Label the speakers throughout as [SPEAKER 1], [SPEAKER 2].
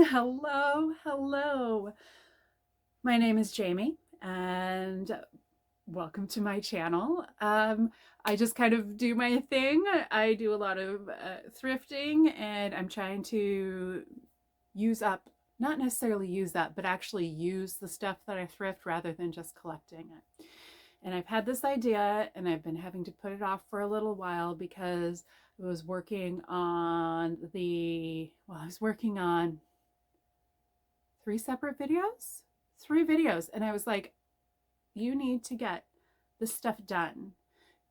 [SPEAKER 1] Hello, hello. My name is Jamie, and welcome to my channel. I just kind of do my thing. I do a lot of thrifting, and I'm trying to use up, not necessarily use up, but actually use the stuff that I thrift rather than just collecting it. And I've had this idea, and I've been having to put it off for a little while because I was working on I was working on three separate videos, three videos. And I was like, you need to get this stuff done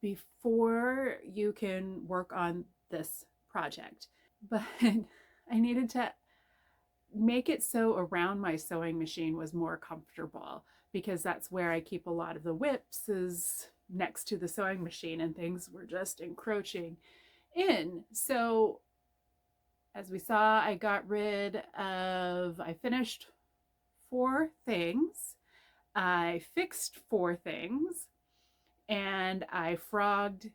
[SPEAKER 1] before you can work on this project. But I needed to make it so around my sewing machine was more comfortable because that's where I keep a lot of the whips is next to the sewing machine and things were just encroaching in. So as we saw, I finished 4 things. I fixed 4 things and I frogged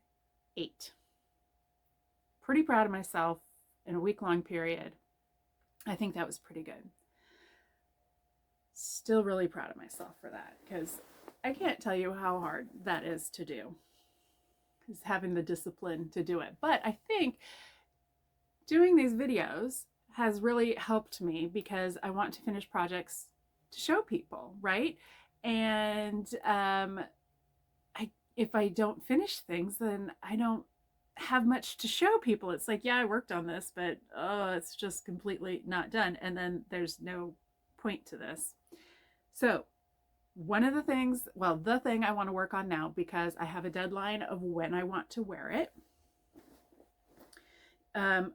[SPEAKER 1] 8. Pretty proud of myself in a week-long period. I think that was pretty good. Still really proud of myself for that because I can't tell you how hard that is to do, is having the discipline to do it. But I think doing these videos has really helped me because I want to finish projects to show people, right? And if I don't finish things, then I don't have much to show people. It's like, yeah, I worked on this, but it's just completely not done. And then there's no point to this. So one of the things, well, the thing I want to work on now, because I have a deadline of when I want to wear it.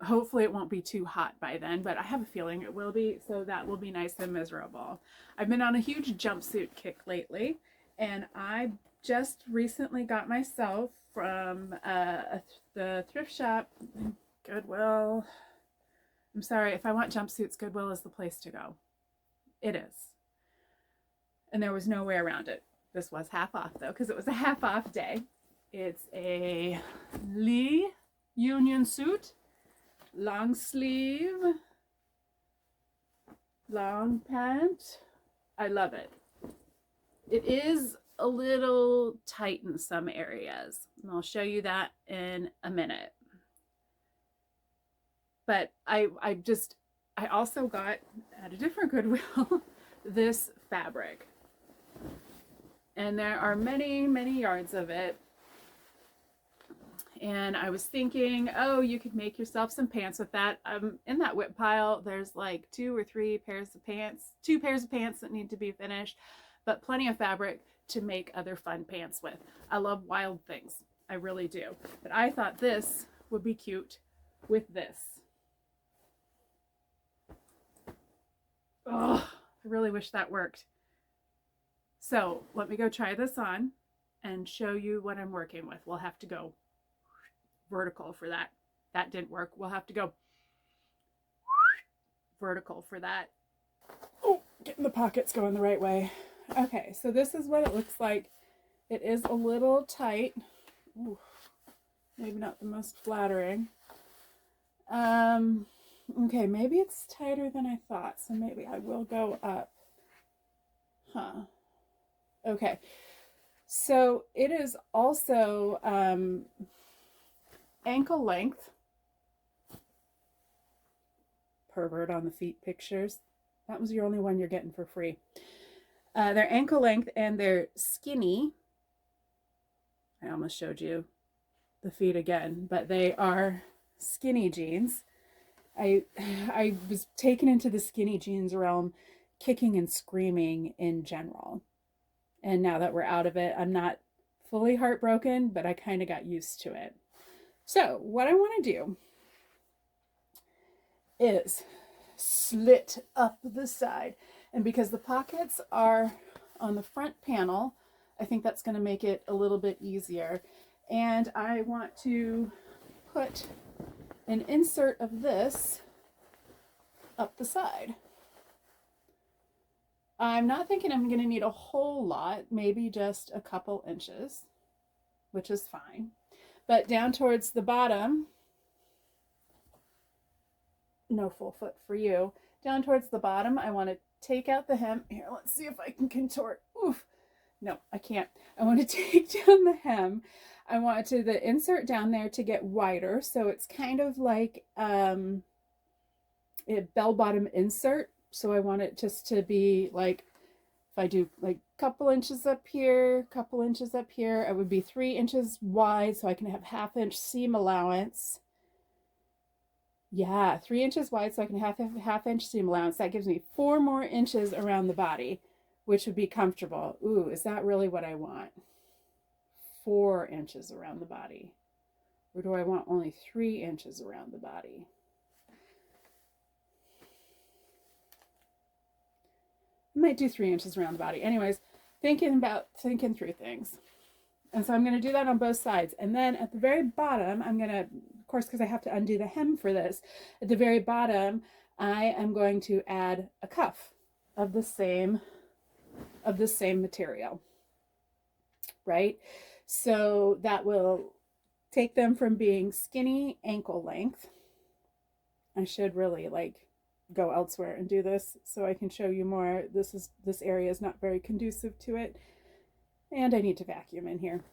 [SPEAKER 1] Hopefully it won't be too hot by then, but I have a feeling it will be, so that will be nice and miserable. I've been on a huge jumpsuit kick lately, and I just recently got myself from the thrift shop, Goodwill. I'm sorry, if I want jumpsuits, Goodwill is the place to go. It is. And there was no way around it. This was half off though, because it was a half off day. It's a Lee Union Suit. Long sleeve, long pant. I love it. It is a little tight in some areas, and I'll show you that in a minute. But I also got at a different Goodwill this fabric, and there are many, many yards of it. And I was thinking, oh, you could make yourself some pants with that. In that whip pile, there's like 2 or 3 pairs of pants, 2 pairs of pants that need to be finished, but plenty of fabric to make other fun pants with. I love wild things. I really do. But I thought this would be cute with this. Oh, I really wish that worked. So let me go try this on and show you what I'm working with. We'll have to go vertical for that. That didn't work. We'll have to go vertical for that. Oh, getting the pockets going the right way. Okay, so this is what it looks like. It is a little tight. Ooh, maybe not the most flattering. Okay, maybe it's tighter than I thought, so maybe I will go up. Huh. Okay, so it is also ankle length. Pervert on the feet pictures. That was your only one you're getting for free. They're ankle length and they're skinny. I almost showed you the feet again, but they are skinny jeans. I was taken into the skinny jeans realm, kicking and screaming in general. And now that we're out of it, I'm not fully heartbroken, but I kind of got used to it. So what I want to do is slit up the side. And because the pockets are on the front panel, I think that's going to make it a little bit easier. And I want to put an insert of this up the side. I'm not thinking I'm going to need a whole lot, maybe just a couple inches, which is fine. But down towards the bottom, no full foot for you. Down towards the bottom, I want to take out the hem. Here, let's see if I can contort. Oof. No, I can't. I want to take down the hem. I want the insert down there to get wider. So it's kind of like a bell bottom insert. So I want it just to be like, if I do like a couple inches up here, couple inches up here, it would be 3 inches wide. So I can have 1/2 inch seam allowance. Yeah, 3 inches wide, so I can have 1/2 inch seam allowance. That gives me 4 more inches around the body, which would be comfortable. Ooh, is that really what I want? 4 inches around the body. Or do I want only 3 inches around the body? I might do 3 inches around the body. Anyways, thinking through things. And so I'm going to do that on both sides. And then at the very bottom, I'm going to, of course, because I have to undo the hem for this, at the very bottom, I am going to add a cuff of the same material, right? So that will take them from being skinny ankle length. I should really like go elsewhere and do this so I can show you more. This area is not very conducive to it. And I need to vacuum in here.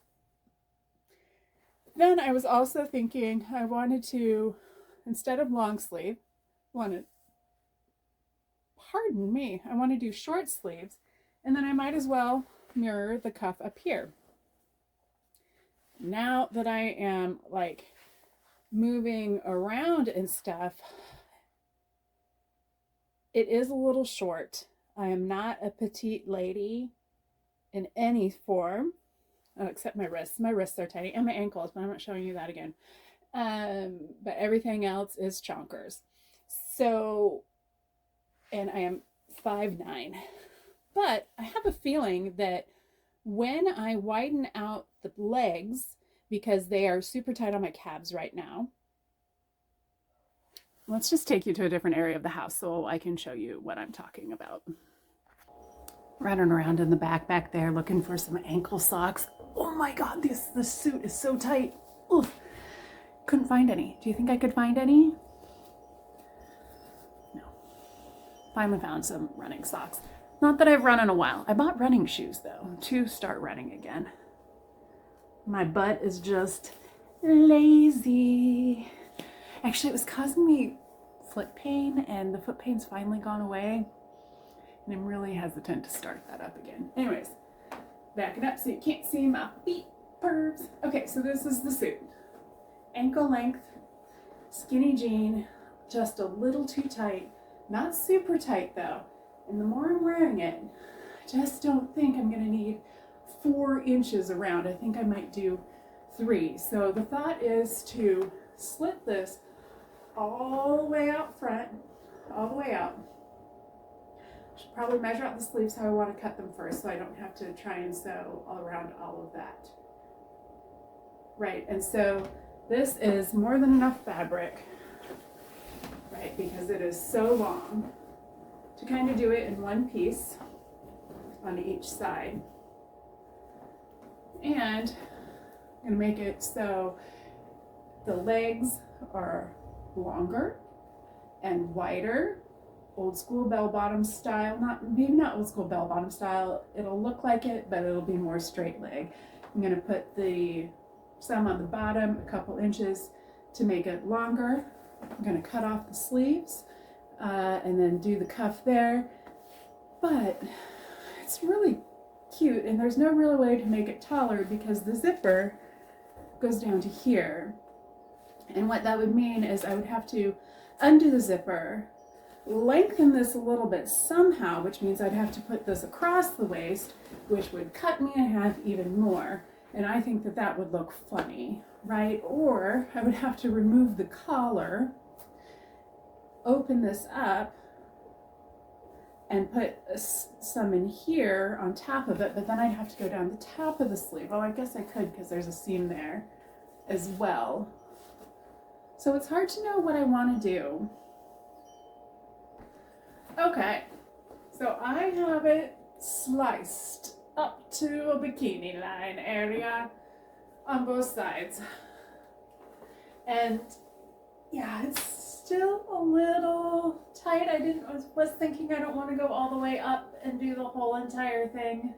[SPEAKER 1] Then I was also thinking I wanted to, instead of long sleeve, I want to do short sleeves. And then I might as well mirror the cuff up here. Now that I am like moving around and stuff, it is a little short. I am not a petite lady in any form, except my wrists. My wrists are tiny, and my ankles, but I'm not showing you that again. But everything else is chonkers. So, and I am 5'9". But I have a feeling that when I widen out the legs, because they are super tight on my calves right now, let's just take you to a different area of the house so I can show you what I'm talking about. Running around in the back there looking for some ankle socks. Oh my God, this suit is so tight. Oof. Couldn't find any. Do you think I could find any? No. Finally found some running socks. Not that I've run in a while. I bought running shoes though to start running again. My butt is just lazy. Actually, it was causing me foot pain, and the foot pain's finally gone away. And I'm really hesitant to start that up again. Anyways, back it up so you can't see my feet, pervs. Okay, so this is the suit. Ankle length, skinny jean, just a little too tight. Not super tight though. And the more I'm wearing it, I just don't think I'm gonna need 4 inches around. I think I might do 3. So the thought is to slit this all the way out front, all the way out. Should probably measure out the sleeves how I want to cut them first so I don't have to try and sew all around all of that. Right, and so this is more than enough fabric, right, because it is so long, to kind of do it in one piece on each side. And I'm going to make it so the legs are longer and wider, old school bell bottom style. Maybe not old school bell bottom style. It'll look like it, but it'll be more straight leg. I'm going to put some on the bottom, a couple inches to make it longer. I'm going to cut off the sleeves and then do the cuff there. But it's really cute, and there's no real way to make it taller because the zipper goes down to here. And what that would mean is I would have to undo the zipper, lengthen this a little bit somehow, which means I'd have to put this across the waist, which would cut me in half even more. And I think that that would look funny, right? Or I would have to remove the collar, open this up, and put some in here on top of it, but then I'd have to go down the top of the sleeve. Oh, I guess I could because there's a seam there as well. So it's hard to know what I want to do. Okay, so I have it sliced up to a bikini line area on both sides. And yeah, it's still a little tight. Was thinking I don't want to go all the way up and do the whole entire thing.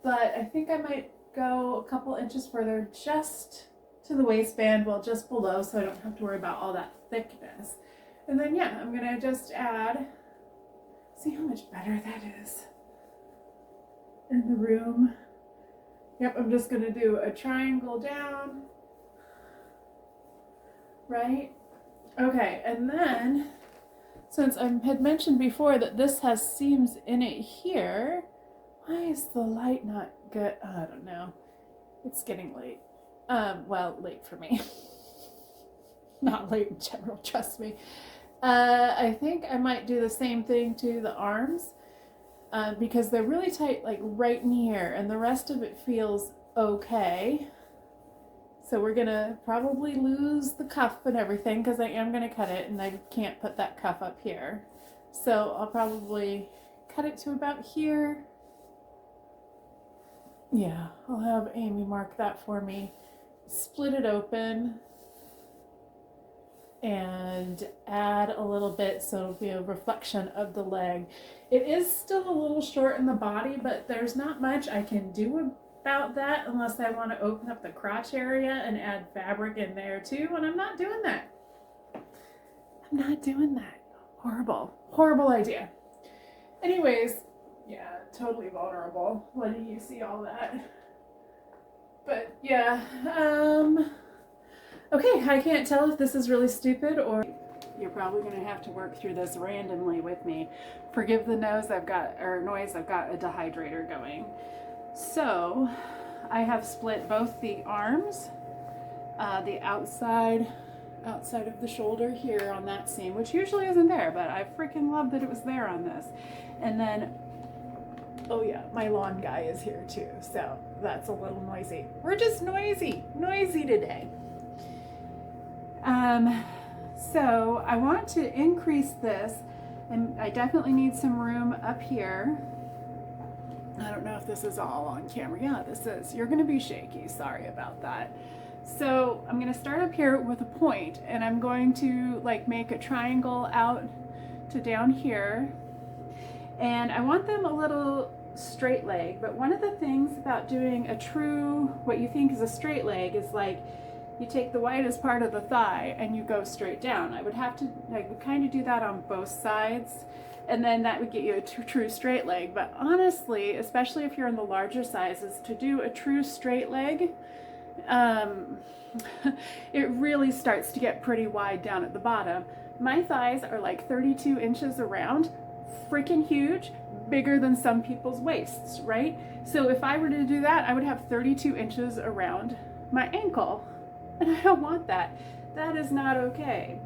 [SPEAKER 1] But I think I might go a couple inches further just to the waistband, well, just below, so I don't have to worry about all that thickness. And then, yeah, I'm gonna just add, see how much better that is in the room. Yep, I'm just gonna do a triangle down, right? Okay, and then, since I had mentioned before that this has seams in it here, why is the light not good? I don't know. It's getting late. Well, late for me. Not late in general, trust me. I think I might do the same thing to the arms because they're really tight, like right in here, and the rest of it feels okay. So we're gonna probably lose the cuff and everything because I am gonna cut it and I can't put that cuff up here. So I'll probably cut it to about here. Yeah, I'll have Amy mark that for me. Split it open and add a little bit so it'll be a reflection of the leg. It is still a little short in the body, but there's not much I can do about that unless I want to open up the crotch area and add fabric in there too, and I'm not doing that. I'm not doing that. Horrible, horrible idea. Anyways, yeah, totally vulnerable letting you see all that. But yeah, okay, I can't tell if this is really stupid or you're probably gonna have to work through this randomly with me. Forgive the noise, I've got a dehydrator going. So I have split both the arms, the outside of the shoulder here on that seam, which usually isn't there, but I freaking love that it was there on this. And then, oh yeah, my lawn guy is here too, so that's a little noisy. We're just noisy today. So I want to increase this, and I definitely need some room up here. I don't know if this is all on camera. Yeah, this is. You're gonna be shaky, sorry about that. So I'm gonna start up here with a point, and I'm going to like make a triangle out to down here. And I want them a little straight leg, but one of the things about doing a true, what you think is a straight leg is like, you take the widest part of the thigh and you go straight down. I would kind of do that on both sides, and then that would get you a true straight leg. But honestly, especially if you're in the larger sizes, to do a true straight leg, it really starts to get pretty wide down at the bottom. My thighs are like 32 inches around, freaking huge, bigger than some people's waists, right? So if I were to do that, I would have 32 inches around my ankle, and I don't want that. That is not okay.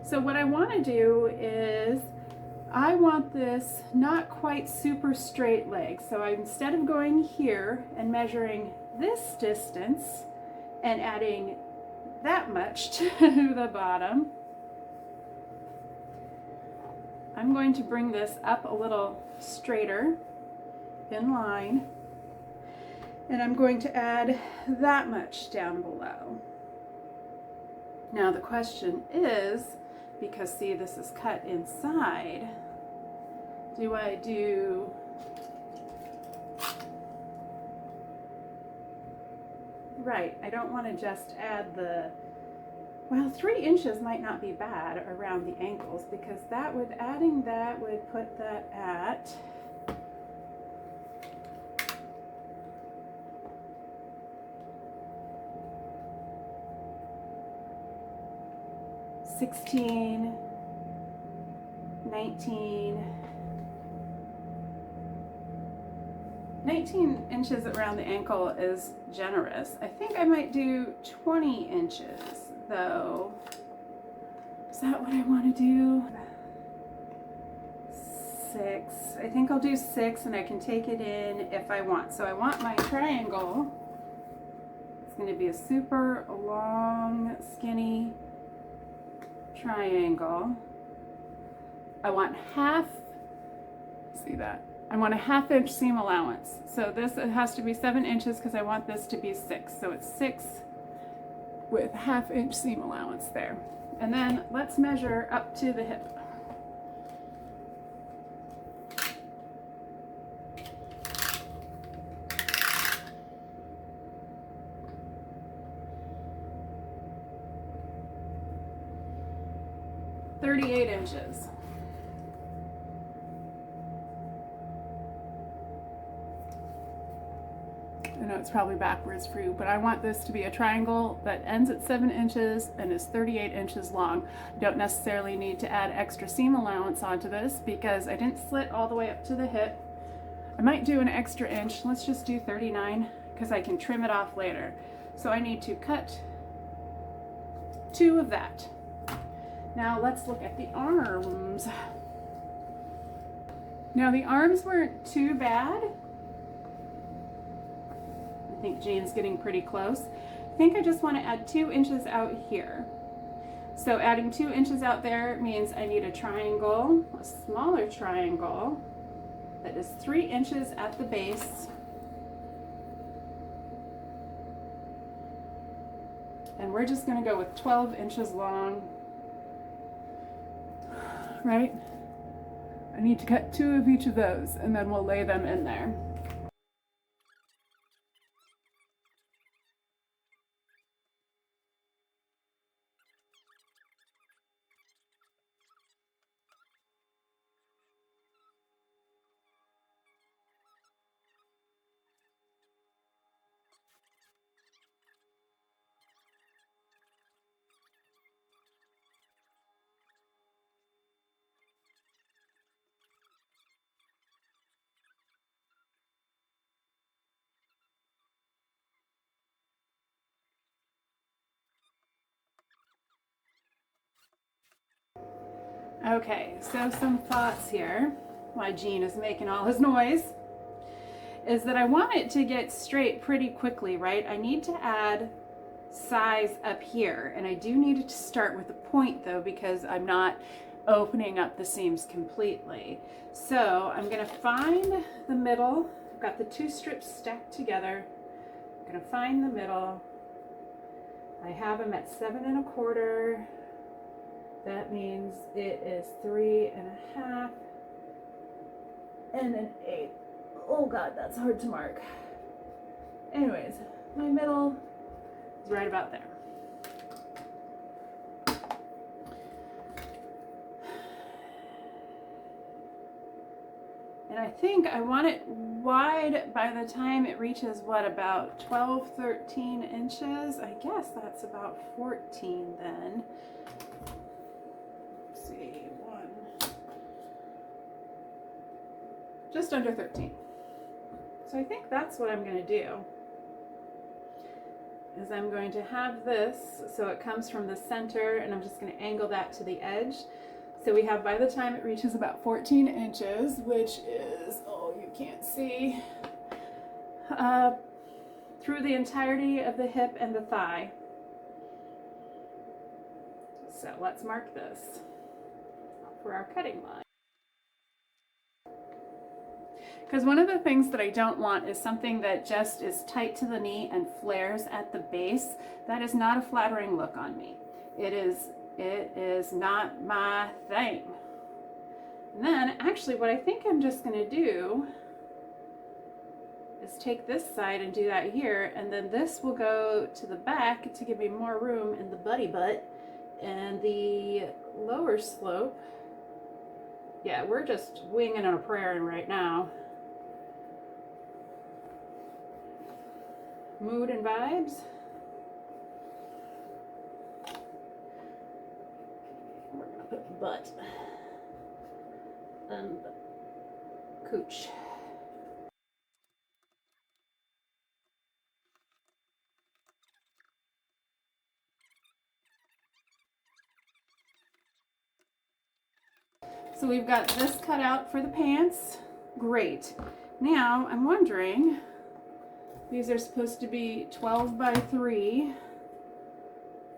[SPEAKER 1] So what I want to do is, I want this not quite super straight leg. So instead of going here and measuring this distance and adding that much to the bottom, I'm going to bring this up a little straighter in line, and I'm going to add that much down below. Now the question is, because see, this is cut inside, do I do right? I don't want to just add the, well, 3 inches might not be bad around the ankles, because adding that would put that at 16, 19 inches around the ankle is generous. I think I might do 20 inches though. Is that what I want to do? 6. I think I'll do 6, and I can take it in if I want. So I want my triangle. It's going to be a super long, skinny triangle. I want half, see that? I want a 1/2 inch seam allowance. So this, it has to be 7 inches because I want this to be 6. So it's 6 with 1/2 inch seam allowance there. And then let's measure up to the hip. "38 inches. I know it's probably backwards for you, but I want this to be a triangle that ends at 7 inches and is 38 inches long. I don't necessarily need to add extra seam allowance onto this because I didn't slit all the way up to the hip. I might do an extra inch. Let's just do 39 because I can trim it off later. So I need to cut 2 of that. Now let's look at the arms. Now the arms weren't too bad. I think Jane's getting pretty close. I think I just want to add 2 inches out here. So adding 2 inches out there means I need a triangle, a smaller triangle that is 3 inches at the base. And we're just going to go with 12 inches long, right? I need to cut 2 of each of those and then we'll lay them in there. Okay, so some thoughts here, while Gene is making all his noise, is that I want it to get straight pretty quickly, right? I need to add size up here, and I do need it to start with a point though, because I'm not opening up the seams completely. So I'm gonna find the middle. I've got the 2 strips stacked together. I'm gonna find the middle. I have them at 7 1/4. That means it is 3 1/2 and an 8. Oh God, that's hard to mark. Anyways, my middle is right about there. And I think I want it wide by the time it reaches, what, about 12, 13 inches? I guess that's about 14 then. Just under 13. So I think that's what I'm going to do, is I'm going to have this so it comes from the center, and I'm just going to angle that to the edge. So we have, by the time it reaches about 14 inches, which is, oh, you can't see, through the entirety of the hip and the thigh. So let's mark this for our cutting line. Because one of the things that I don't want is something that just is tight to the knee and flares at the base. That is not a flattering look on me. It is not my thing. And then actually what I think I'm just going to do is take this side and do that here, and then this will go to the back to give me more room in the buddy butt. And the lower slope, yeah, we're just winging on a prayer right now. Mood and vibes. We're gonna put butt and cooch. So we've got this cut out for the pants. Great. Now I'm wondering, these are supposed to be 12 by 3.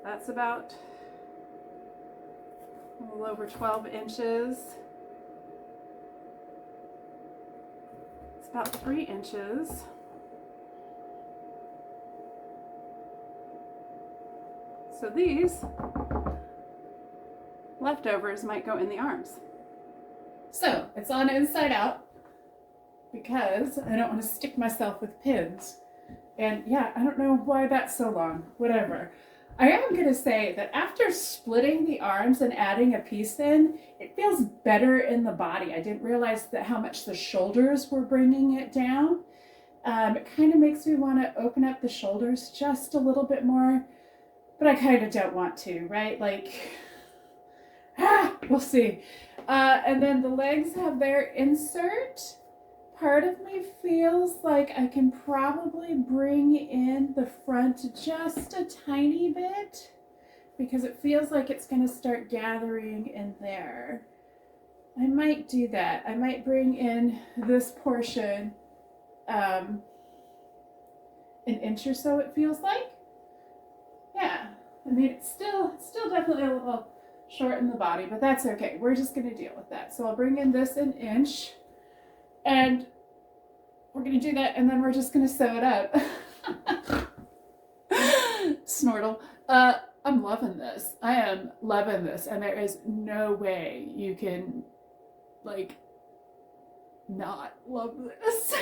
[SPEAKER 1] That's about a little over 12 inches. It's about 3 inches. So these leftovers might go in the arms. So it's on inside out because I don't want to stick myself with pins. And yeah, I don't know why that's so long, whatever. I am going to say that after splitting the arms and adding a piece in, it feels better in the body. I didn't realize that how much the shoulders were bringing it down. It kind of makes me want to open up the shoulders just a little bit more, but I kind of don't want to, right? Like, we'll see. And then the legs have their insert. Part of me feels like I can probably bring in the front just a tiny bit because it feels like it's going to start gathering in there. I might do that. I might bring in this portion an inch or so, it feels like. Yeah, I mean, it's still definitely a little short in the body, but that's okay. We're just going to deal with that. So I'll bring in this an inch. And we're going to do that, and then we're just going to sew it up. Snortle. I'm loving this. I am loving this, and there is no way you can, like, not love this.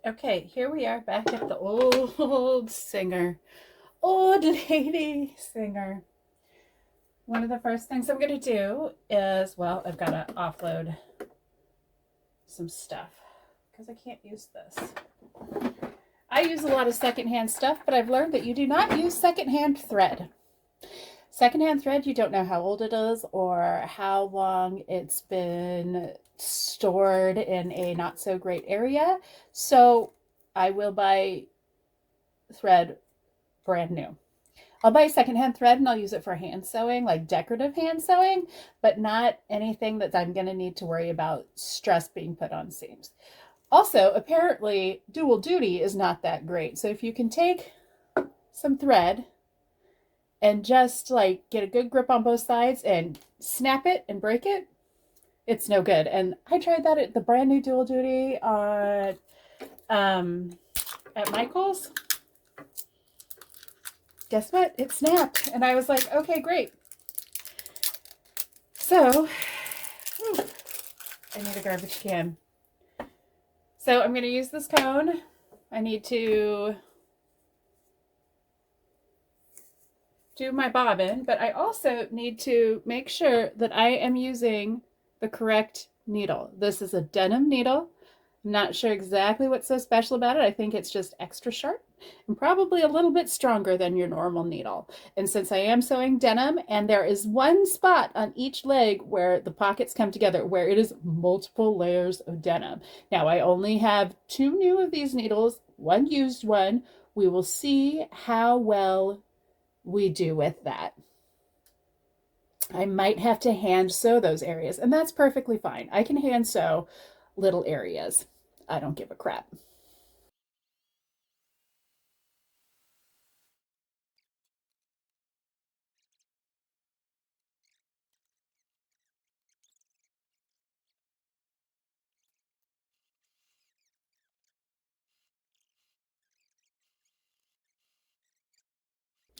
[SPEAKER 1] Okay, here we are back at the old singer. Old lady singer. One of the first things I'm going to do is, well, I've got to offload some stuff because I can't use this. I use a lot of secondhand stuff, but I've learned that you do not use secondhand thread. Secondhand thread, you don't know how old it is or how long it's been stored in a not so great area. So I will buy thread brand new. I'll buy secondhand thread and I'll use it for hand sewing, like decorative hand sewing, but not anything that I'm going to need to worry about stress being put on seams. Also, apparently, dual duty is not that great. So if you can take some thread and just like get a good grip on both sides and snap it and break it, it's no good. And I tried that at the brand new dual duty at Michael's. Guess what? It snapped. And I was like, okay, great. So, I need a garbage can. So I'm going to use this cone. I need to do my bobbin, but I also need to make sure that I am using the correct needle. This is a denim needle. I'm not sure exactly what's so special about it. I think it's just extra sharp and probably a little bit stronger than your normal needle. And since I am sewing denim and there is one spot on each leg where the pockets come together, where it is multiple layers of denim. Now I only have 2 new of these needles, 1 used one. We will see how well we do with that. I might have to hand sew those areas, and that's perfectly fine. I can hand sew little areas. I don't give a crap.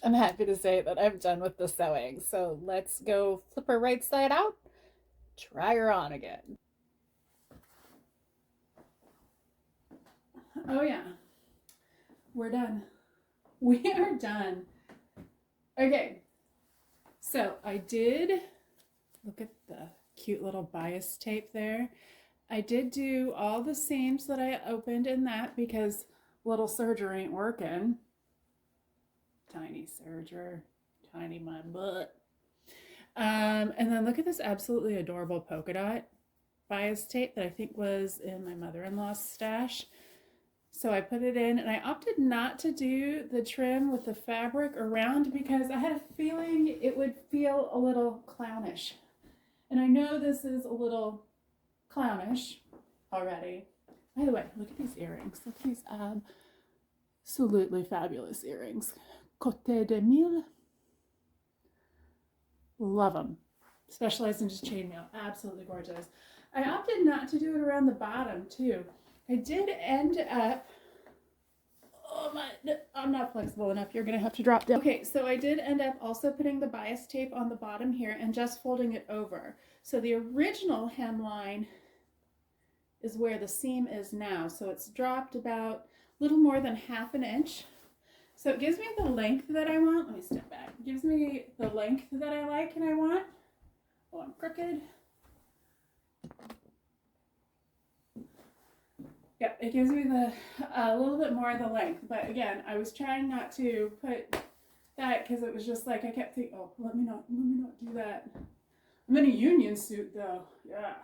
[SPEAKER 1] I'm happy to say that I'm done with the sewing. So let's go flip her right side out, try her on again. Oh yeah, we're done. We are done. Okay, so I did, look at the cute little bias tape there. I did do all the seams that I opened in that because little serger ain't working. Tiny serger, tiny my butt. And then look at this absolutely adorable polka dot bias tape that I think was in my mother-in-law's stash. So I put it in, and I opted not to do the trim with the fabric around because I had a feeling it would feel a little clownish. And I know this is a little clownish already. By the way, look at these earrings. Look at these absolutely fabulous earrings. Côté de Mille. Love them. Specialized in just chainmail. Absolutely gorgeous. I opted not to do it around the bottom too. I did end up, oh I'm not flexible enough. You're gonna have to drop down. Okay, so I did end up also putting the bias tape on the bottom here and just folding it over. So the original hemline is where the seam is now. So it's dropped about a little more than ½ inch. So it gives me the length that I want. Let me step back. It gives me the length that I like and I want. Oh, I'm crooked. Yep, it gives me a little bit more of the length. But again, I was trying not to put that because it was just like I kept thinking, oh, let me not do that. I'm in a union suit though. Yeah.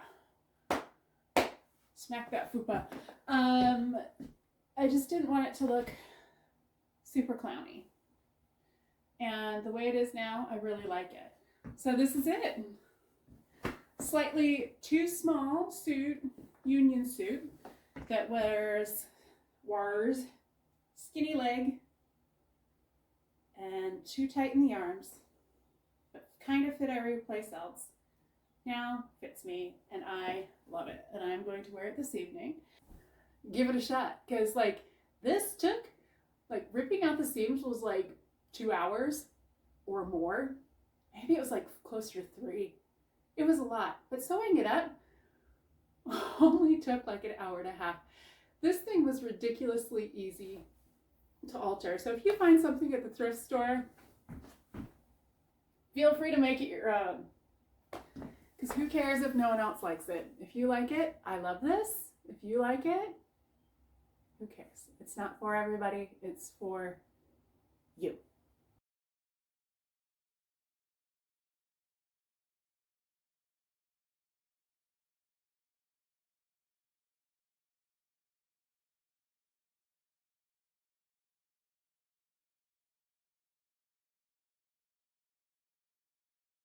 [SPEAKER 1] Smack that fupa. I just didn't want it to look super clowny. And the way it is now, I really like it. So this is it. Slightly too small suit, union suit that wears skinny leg and too tight in the arms, but kind of fit every place else. Now fits me and I love it. And I'm going to wear it this evening. Give it a shot, because like this took, like ripping out the seams was like 2 hours or more. Maybe it was like closer to 3. It was a lot, but sewing it up only took like an hour and a half. This thing was ridiculously easy to alter. So if you find something at the thrift store, feel free to make it your own. Because who cares if no one else likes it? If you like it, I love this. If you like it, who cares? It's not for everybody, it's for you.